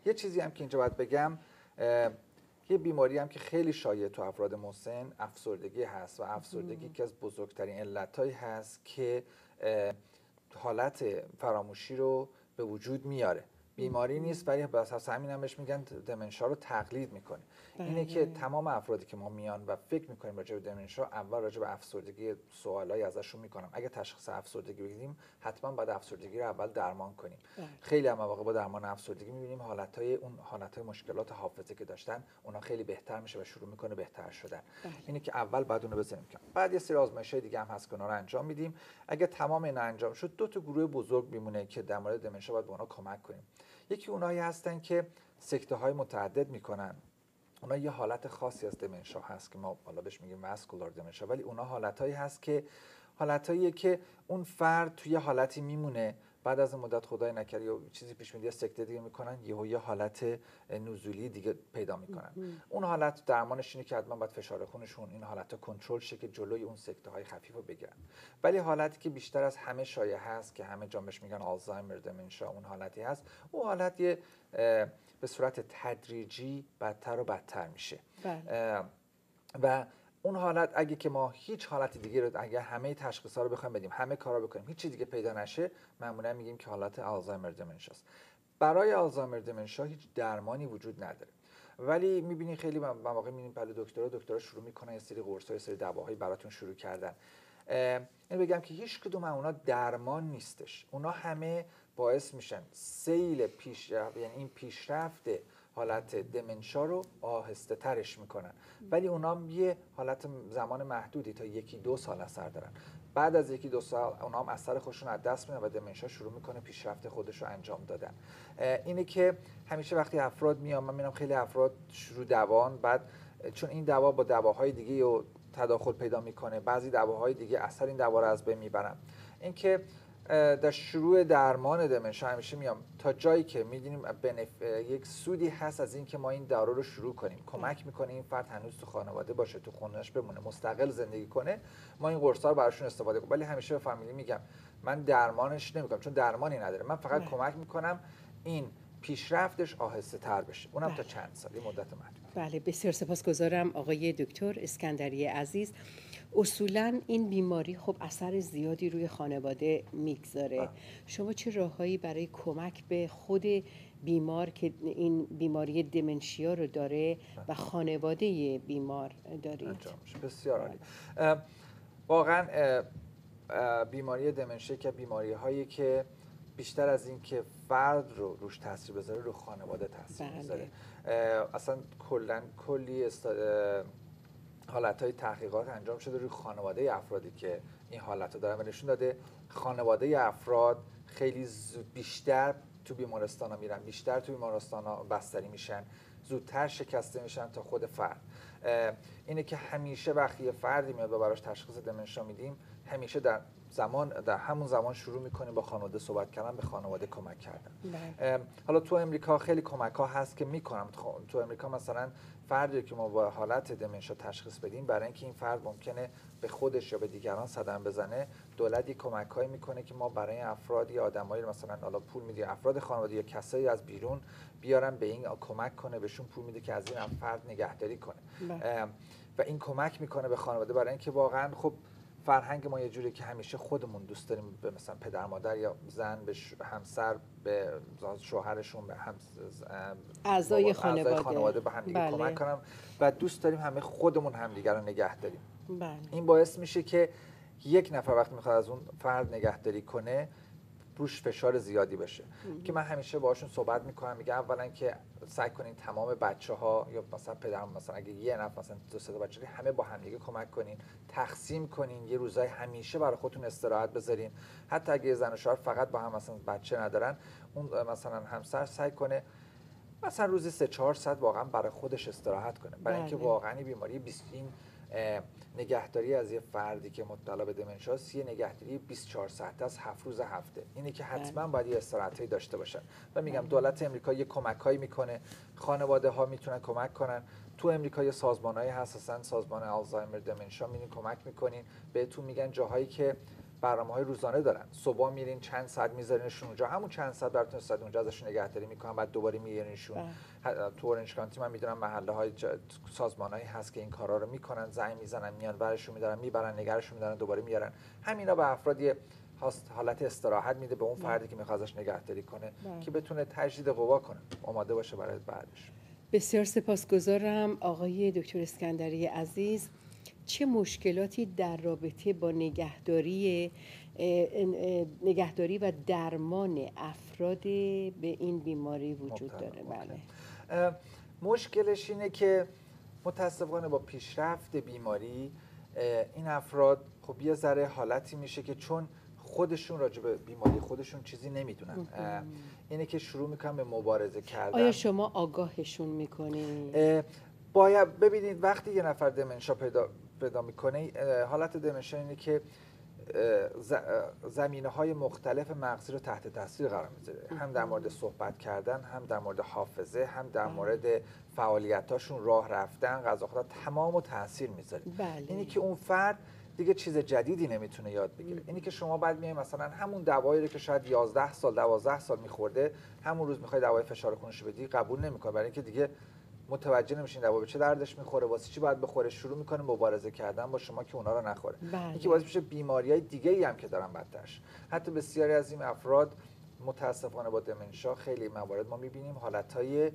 یه چیزی هم که اینجا باید بگم، یه بیماری هم که خیلی شایع تو افراد مسن افسردگی هست و افسردگی که از بزرگترین علتایی هست که حالت فراموشی رو به وجود میاره. بیماری نیست ولی بس همین هم بهش میگن دمنشا رو تقلید میکنه. اینه که تمام افرادی که ما میان و فکر میکنیم راجع به دمنشا، اول راجع به افسردگی سوالایی ازشون میکنم. اگه تشخیص افسردگی بگیریم حتما باید افسردگی رو اول درمان کنیم. خیلی هم مواقع با درمان افسردگی میبینیم حالتهای مشکلات حافظه که داشتن اونا خیلی بهتر میشه و شروع میکنه بهتر شدن. اینه که اول بعد اونو بزنیم کنار. بعد یه سری آزمایش‌های دیگه هم هست که اونا رو انجام میدیم. اگه تمام اینا انجام شد، دو تا گروه بزرگ میمونه که در مورد دمنشا باید به اونا کمک کنیم. یکی اونایی هستن که سکته‌های متعدد میکنن. اونا یه حالت خاصی از دمنشا هست که ما حالا بهش میگیم واسکولار دمنشا، ولی اونا حالتایی هست که حالتاییه که اون فرد توی حالتی میمونه، بعد از مدت خدای نکرده یا چیزی پیش میاد سکته دیگه میکنن، یه حالت نزولی دیگه پیدا میکنن. اون حالت درمانش اینه که حتما باید فشار خونشون این حالت‌ها کنترل شه که جلوی اون سکته‌های خفیف رو بگیرن. ولی حالتی که بیشتر از همه شایع هست که همه جا بهش میگن آلزایمر دمنشا، اون حالتی هست، اون حالت به صورت تدریجی بدتر و بدتر میشه. و اون حالت اگه که ما هیچ حالت دیگه رو اگه همه تشخیصا رو بخوایم بدیم، همه کارا بکنیم، هیچ چیز دیگه پیدا نشه، معمولا میگیم که حالت آلزایمر دمنشا است. برای آلزایمر دمنشا هیچ درمانی وجود نداره. ولی میبینی خیلی مواقع میبینیم برای دکترا شروع میکنن یه سری قرص‌ها، یه سری دواهایی براتون شروع کردن. اینو بگم که هیچ کدوم اونا درمان نیستش. اونا همه باعث میشن سیل پیشرفت، یعنی این پیشرفت حالت دمنشا رو آهسته ترش میکنن. ولی اونا یه حالت زمان محدودی تا 1-2 سال اثر دارن. بعد از 1-2 سال اونا هم اثر خودشون از دست میدن و دمنشا شروع میکنه پیشرفت خودش رو انجام دادن. اینه که همیشه وقتی افراد میان، من میبینم خیلی افراد شروع دوان، بعد چون این دوا با دواهای دیگه و تداخل پیدا میکنه، بعضی دواهای دیگه اثر این دوا رو از بین میبرن. اینکه در شروع درمان دمنشا همیشه میام تا جایی که میدونیم یک سودی هست از این که ما این دارو رو شروع کنیم، کمک میکنه این فرد هنوز تو خانواده باشه، تو خونه‌اش بمونه، مستقل زندگی کنه، ما این قرصا رو براشون استفاده کنیم. ولی همیشه به فامیلی میگم من درمانش نمیکنم چون درمانی نداره، من فقط کمک میکنم این پیشرفتش آهسته تر بشه، اونم تا چند سالی مدت محدود. بله، بسیار سپاسگزارم آقای دکتر اسکندری عزیز. اصولاً این بیماری خب اثر زیادی روی خانواده میگذاره. شما چه راههایی برای کمک به خود بیمار که این بیماری دمنشیا رو داره و خانواده بیمار دارید؟ بسیار عالی. واقعاً بیماری دمنشیا که بیماری هایی که بیشتر از این که فرد رو روش تاثیر بذاره، رو خانواده تاثیر میذاره. اصلا کلی حالتهای تحقیقات انجام شده روی خانواده افرادی که این حالت رو دارن و نشون داده خانواده افراد خیلی بیشتر تو بیمارستان ها میرن، بیشتر تو بیمارستان ها بستری میشن، زودتر شکسته میشن تا خود فرد. اینه که همیشه وقتی یه فردی میاد و براش تشخیص دمنشا میدیم، همیشه در همون زمان شروع میکنیم با خانواده صحبت کردن، به خانواده کمک کردن. حالا تو امریکا خیلی کمک ها هست که میکنم. تو امریکا مثلا فردی که ما با حالت دمنشا تشخیص بدیم، برای اینکه این فرد ممکنه به خودش یا به دیگران صدمه بزنه، دولت یک کمک‌هایی میکنه که ما برای افراد یا آدمایی مثلا حالا پول میده، افراد خانواده یا کسایی از بیرون بیارن به این کمک کنه، بهشون پول میده که از این فرد نگهداری کنه. و این کمک میکنه به خانواده، برای اینکه واقعا خب فرهنگ ما یه جوری که همیشه خودمون دوست داریم به مثلا پدر مادر یا زن به همسر، به شوهرشون، به اعضای خانواده به هم دیگه کمک کنم و دوست داریم همه خودمون همدیگه رو نگه داریم. این باعث میشه که یک نفر وقتی میخواد از اون فرد نگهداری کنه روش فشار زیادی بشه. که من همیشه باهاشون صحبت میکنم، میگم اولا که سعی کنین تمام بچه‌ها یا مثلا پدرم، مثلا اگه یه نفر مثلا 2-3 تا بچه همه با هم دیگه کمک کنین، تقسیم کنین، یه روزای همیشه برای خودتون استراحت بذارین. حتی اگه زن و شوهر فقط با هم مثلا بچه ندارن، اون مثلا همسر سعی کنه مثلا روزی 3-4 ساعت واقعا برای خودش استراحت کنه، برای اینکه واقعا بیماری نگهداری از یه فردی که مبتلا به دمنشا است، یه نگهداری 24 ساعته از 7 روز هفته. اینه که حتما باید یه استراحتی داشته باشن. و میگم دولت امریکا یه کمک‌هایی میکنه، خانواده ها میتونن کمک کنن. تو امریکا یه سازمانایی هست، اصلا سازمان آلزایمر دمنشا، میرین کمک میکنین، بهتون میگن جاهایی که برنامه‌های روزانه دارن. صبح میرین چند ساعت میذارینشون اونجا، همون چند ساعت براتون استاد اونجا ازشون نگهداری میکنن، بعد دوباره میارینشون. تو اورنج کانتی من میدونم محله‌های سازمانایی هست که این کارا رو میکنن، زنگ میزنن میان برشون میدارن، میبرن نگرشون میدارن، دوباره میارن. همینا به افرادی حالت استراحت میده به اون فردی که میخواد ازش نگهداری کنه که بتونه تجدید قوا کنه، آماده باشه برای بعدش. بسیار سپاسگزارم آقای دکتر اسکندری عزیز. چه مشکلاتی در رابطه با نگهداری و درمان افراد به این بیماری وجود داره؟ بله. مشکلش اینه که متاسفانه با پیشرفت بیماری این افراد خب یه ذره حالتی میشه که چون خودشون راجع به بیماری خودشون چیزی نمیدونن، اینه که شروع میکنن به مبارزه کردن. آیا شما آگاهشون میکنید؟ باید ببینید وقتی یه نفر دمنشا پیدا میکنه، حالت دمنشا اینه که زمینه‌های مختلف مغزی رو تحت تاثیر قرار میذاره، هم در مورد صحبت کردن، هم در مورد حافظه، هم در مورد فعالیتاشون، راه رفتن، غذا خوردن، تمامو تاثیر میذاره. اینی که اون فرد دیگه چیز جدیدی نمیتونه یاد بگیره. اینی که شما بعد میای مثلا همون دوایی رو که شاید 11 سال 12 سال میخورده، همون روز میخوای دوای فشار خونش بدی، قبول نمیکنه، برای اینکه دیگه متوجه نمیشین دوا به چه دردش میخوره، واسه چی باید بخوره، شروع میکنه مبارزه کردن با شما که اونا رو نخوره. اینکه باعث میشه بیماریهای دیگه‌ای هم که دارن بدترش. حتی بسیاری از این افراد متاسفانه با دمنشا خیلی موارد ما میبینیم حالتهای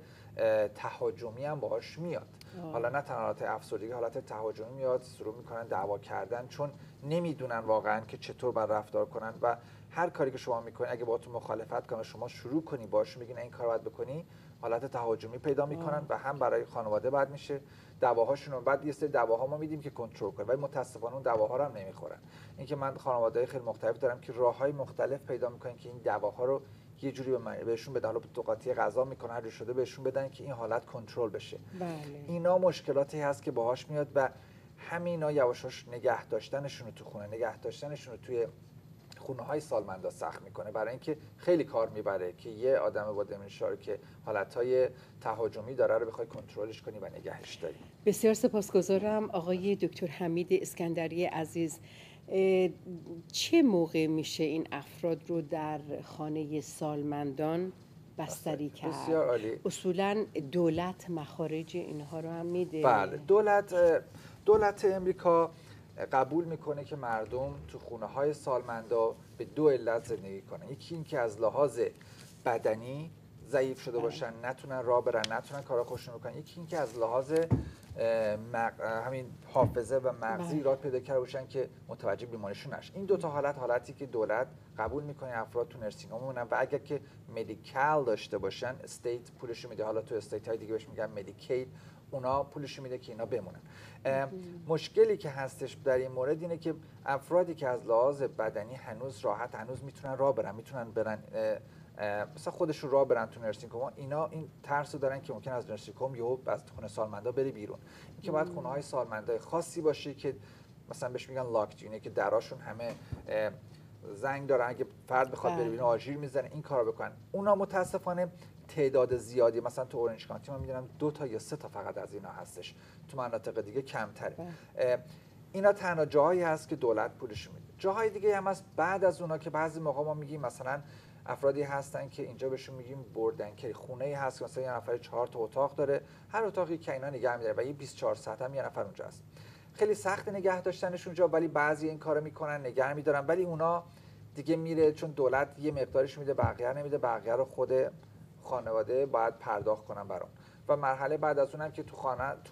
تهاجمی هم باهاش میاد. حالا نه تنها حالت افسردگی، حالت تهاجمی میاد، شروع میکنن دعوا کردن چون نمیدونن واقعا که چطور باید رفتار کنن و هر کاری که شما میکنین اگه باهاتون مخالفت کنن شما شروع کنی باهاشون بگین این کارو باید بکنی، حالت تهاجمی پیدا میکنن و هم برای خانواده بد میشه، دواهاشون رو بعد یه سری دواها ما میدیم که کنترل کنه ولی متاسفانه اون دواها رو هم نمیخورن. اینکه من خانواده‌های خیلی مختلف دارم که راههای مختلف پیدا میکنن که این دواها رو یه جوری بهشون بدن، حالا تو قاطی غذا میکنن هر شده بهشون بدن که این حالت کنترل بشه. اینا مشکلاتی هست که باهاش میاد و همینا یواشاش نگه داشتنشون رو تو خونه، نگه داشتنشون رو توی خونه‌های سالمندا سخت میکنه، برای اینکه خیلی کار میبره که یه آدم با دمنشا رو که حالتهای تهاجمی داره رو بخوای کنترلش کنی و نگهش داری. بسیار سپاسگزارم آقای دکتر حمید اسکندری عزیز. چه موقع میشه این افراد رو در خانه سالمندان بستری کرد؟ بسیار عالی. اصولا دولت مخارج اینها رو هم میده؟ بله، دولت امریکا قبول میکنه که مردم تو خونه های سالمندا به دو علت زندگی کنن. یکی این که از لحاظ بدنی ضعیف شده باشن، نتونن راه برن، نتونن کارا خودشون رو کنن. یکی این که از لحاظ همین حافظه و مغزی ایراد پیدا کرده باشن که متوجه بیماریشون نشن. این دو تا حالتی که دولت قبول میکنه افراد تو نرسینگ هوم بمونن و اگر که مدیکال داشته باشن استیت پولش میده، حالا تو استیت های دیگه بهش میگن مدیکید، اونا پولش میده که اینا بمونن. مشکلی که هستش در این مورد اینه که افرادی که از لحاظ بدنی هنوز راحت، هنوز میتونن راه برن، میتونن برن مثلا خودشون راه برن تو نرسینگ هوم، اینا این ترسو دارن که ممکن از نرسینگ هوم یهو از خونه سالمندا بری بیرون. اینکه باید خونه های سالمندای خاصی باشه که مثلا بهش میگن لاکت، اینه که دراشون همه زنگ دارن، اگه فرد بخواد بره بیرون آژیر میزنه، این کارو بکنن. اونا متاسفانه تعداد زیادی، مثلا تو اورنج کانتی من میدونم 2 تا یا 3 تا فقط از اینا هستش، تو مناطق دیگه کمتره. اینا تنها جاهایی هست که دولت پولش میده. جاهای دیگه هم هست بعد از اونا که بعضی موقع ما میگیم مثلا افرادی هستن که اینجا بهشون میگیم بردنکری، خونه‌ای هست که مثلا یه نفر 4 تا اتاق داره، هر اتاقی که اینا نگه می‌داره و یه 24 ساعت هم یه نفر اونجا هست. خیلی سخت نگه داشتنش اونجا، ولی بعضی این کارو میکنن، نگه می‌دارن، ولی اونا دیگه میره چون دولت یه مقدارش میده، بقیه نمیده، بقیه رو خود خانواده باید پرداخت کنن برام. و مرحله بعد از اونم که تو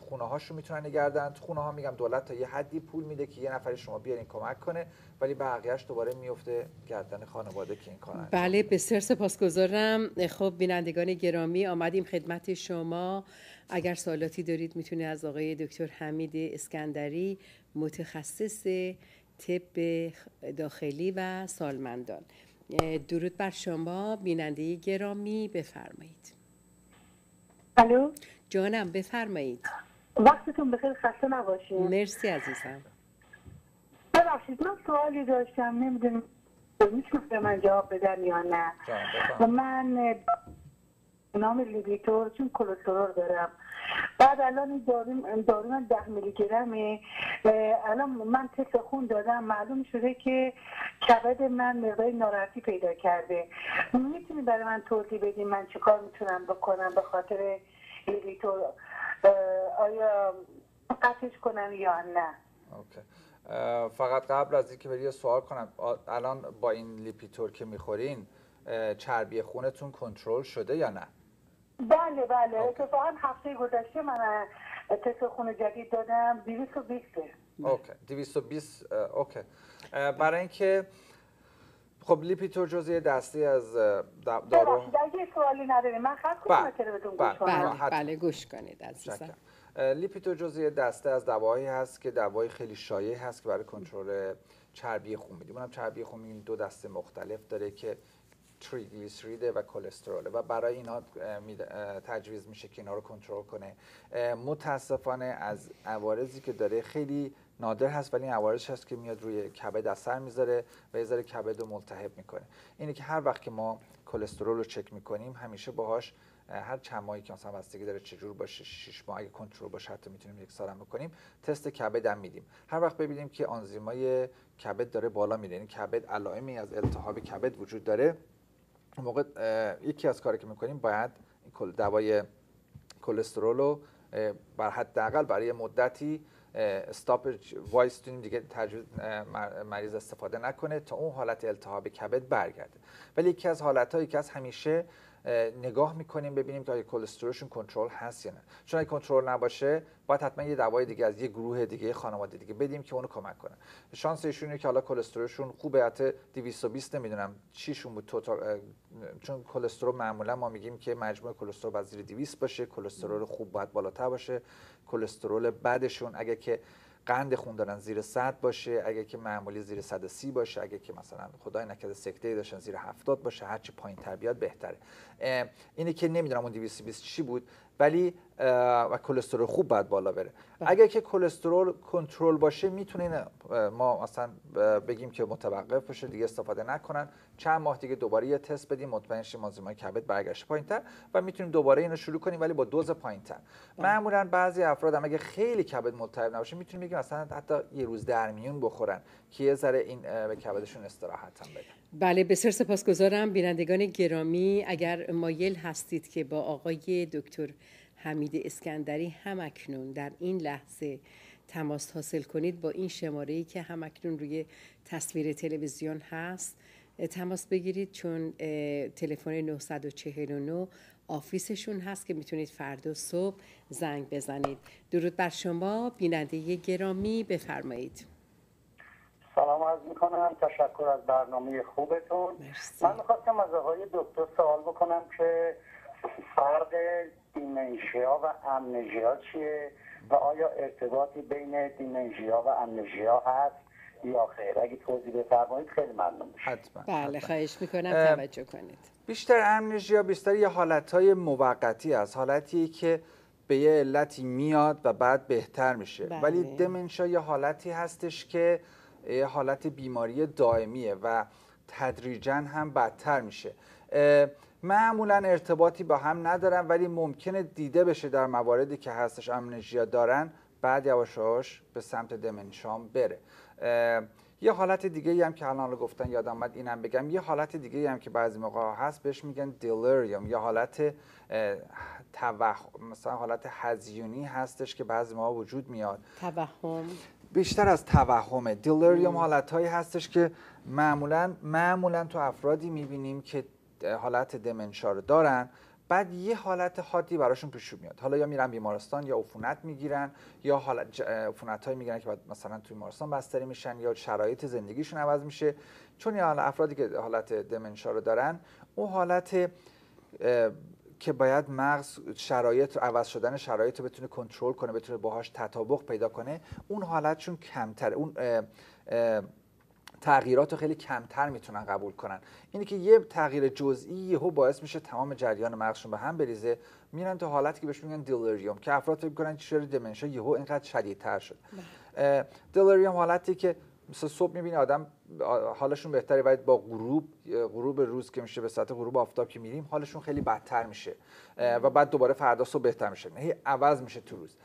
خونه هاشون میتونن نگردن. تو خونه ها میگم دولت تا یه حدی پول میده که یه نفر شما بیارین کمک کنه، ولی بقیه‌اش دوباره میفته گردن خانواده که این کارو انجام بله، بسیار سپاسگزارم. خب بینندگان گرامی، آمدیم خدمت شما. اگر سوالاتی دارید میتونید از آقای دکتر حمید اسکندری متخصص طب داخلی و سالمندان. درود بر شما بیننده گرامی، بفرمایید. الو جانم، بفرمایید. وقتتون بخیر، خسته نباشید. مرسی عزیزم. ببخشید من سوالی داشتم، نمیدونم میتونید به من جواب بدن یا نه. من نام لیبیتور چون کلسترول دارم، بعد بعد الان این دارو من 10 میلی گرمه. الان من تست خون دادم، معلوم شده که کبد من مقدار ناراحتی پیدا کرده. میتونی برای من توضیح بدین من چه کار میتونم بکنم به خاطر لیپیتور؟ آیا قطعش کنم یا نه؟ اوکی. فقط قبل از اینکه بری سوال کنم، الان با این لیپیتور که میخورین چربی خونتون کنترل شده یا نه؟ بله اتفاقا هفته گذشته من تست خون جدید دادم 220. اوکی 220. اوکی. برای اینکه خب لیپیتور جزء دسته از دارو. اگه سوالی نداریم من خط کنم تلویزیون گوش کنم. بله گوش کنید عزیزم. لیپیتور جزء دسته از دوایی هست که دوایی خیلی شایع هست که برای کنترل چربی خون میدیم. اونم چربی خون میدیم دو دسته مختلف داره که تریگلیسیریده و کلستروله و برای اینا تجویز میشه که اینا رو کنترل کنه. متاسفانه از عوارضی که داره خیلی نادر هست، ولی این عوارض هست که میاد روی کبد اثر میذاره و یه ذره کبد رو ملتهب میکنه. اینه که هر وقت که ما کلسترول رو چک میکنیم همیشه باهاش هر چند ماهی که مثلا بستگی داره چجور باشه، 6 ماه اگه کنترل باشه حتی میتونیم 1 سال هم بکنیم، تست کبد هم میدیم. هر وقت ببینیم که آنزیمای کبد داره بالا میره، یعنی کبد علائمی از التهاب کبد وجود داره، اون موقع یکی از کاری که میکنیم باید دوای کلسترول رو بر حداقل برای مدتی استاپ وایستونیم، دیگه تجویز مریض استفاده نکنه تا اون حالت التهاب کبد برگرده. ولی یکی از حالتایی که از همیشه نگاه میکنیم ببینیم که آیا کلسترولشون کنترل هست یا نه، چون اگه کنترل نباشه باید حتما یه دوای دیگه از یه گروه دیگه خانواده دیگه بدیم که اونو کمک کنه. شانس ایشونه که حالا کلسترولشون خوبه، حتی 220 نمیدونم چیشون بود توتال، چون کلسترول معمولا ما میگیم که مجموع کلسترول باید زیر 200 باشه، کلسترول خوب باید بالاتر باشه، کلسترول بدشون اگه که قند خون دارن زیر 100 باشه، اگه که معمولی زیر 130 باشه، اگه که مثلا خدای نکرده سکته داشتن زیر 70 باشه، هرچی پایین‌تر بیاد بهتره. اینه که نمیدونم اون 220 چی بود، ولی و کلسترول خوب باید بالا بره. اگه که کلسترول کنترل باشه میتونین ما مثلا بگیم که متوقف بشه، دیگه استفاده نکنن، چند ماه دیگه دوباره یه تست بدیم مطمئن شیم آنزیمای کبد برگشته پایین‌تر و میتونیم دوباره اینو شروع کنیم ولی با دوز پایین‌تر. معمولا بعضی افراد هم اگه خیلی کبد ملتهب نباشه میتونیم بگیم مثلا حتی یه روز در میون بخورن که یه ذره این به کبدشون استراحت هم بدن. بله بسیار سپاسگزارم. بینندگان گرامی اگر مایل هستید که با آقای دکتر حمید اسکندری همکنون در این لحظه تماس حاصل کنید با این شماره‌ای که همکنون روی تصویر تلویزیون هست تماس بگیرید، چون تلفن 949 آفیسشون هست که میتونید فردا صبح زنگ بزنید. درود بر شما بیننده گرامی، بفرمایید. سلام عرض میکنم، تشکر از برنامه خوبتون. مرسی. من میخواستم از آقای دکتر سوال بکنم که فرق دیمنشیا و امنژیا چیه و آیا ارتباطی بین دیمنشیا و امنژیا هست یا خیر؟ اگه توضیح بفرمایید خیلی ممنون میشم. بله حتما. خواهش میکنم توجه کنید. بیشتر امنژیا بیشتر یه حالتهای موقتی است، حالتی که به یه علتی میاد و بعد بهتر میشه. بله. ولی دمنشیا یه حالتی هستش که یه حالت بیماری دائمیه و تدریجاً هم بدتر میشه. معمولا ارتباطی با هم ندارن ولی ممکنه دیده بشه در مواردی که هستش امنژیا دارن بعد یواش یواش به سمت دمنشام بره. یه حالت دیگه هم که الان گفتن یادم اومد اینم بگم، یه حالت دیگه هم که بعضی موقع هست بهش میگن دیلریوم، یه حالت مثلا حالت هذیونی هستش که بعضی موقع وجود میاد. توهم بیشتر از توهمه. دیلریوم حالتهایی هستش که معمولا تو افرادی میبینیم که حالت دمنشیا رو دارن، بعد یه حالت حادی براشون پیش میاد، حالا یا میرن بیمارستان یا عفونت میگیرن یا عفونتایی میگیرن که بعد مثلا توی بیمارستان بستری میشن یا شرایط زندگیشون عوض میشه. چون یا افرادی که حالت دمنشیا رو دارن اون حالت که باید مغز شرایط عوض شدن شرایط رو بتونه کنترل کنه، بتونه باهاش تطابق پیدا کنه، اون حالتشون کمتره، اون تغییرات رو خیلی کمتر میتونن قبول کنن. اینه که یه تغییر جزئی یهو باعث میشه تمام جریان مغزشون به هم بریزه، میرن تو حالتی که بهش میگن دیلریوم که افراد فکر میکنن چرا دمنشیا یهو اینقدر شدیدتر شد. دیلریوم حالتی که مثلا صبح میبینی آدم حالشون بهتره، ولی با غروب روز که میشه، به ساعت غروب آفتاب که میریم، حالشون خیلی بدتر میشه و بعد دوباره فردا صبح بهتر میشه، هی عوض میشه تو روز.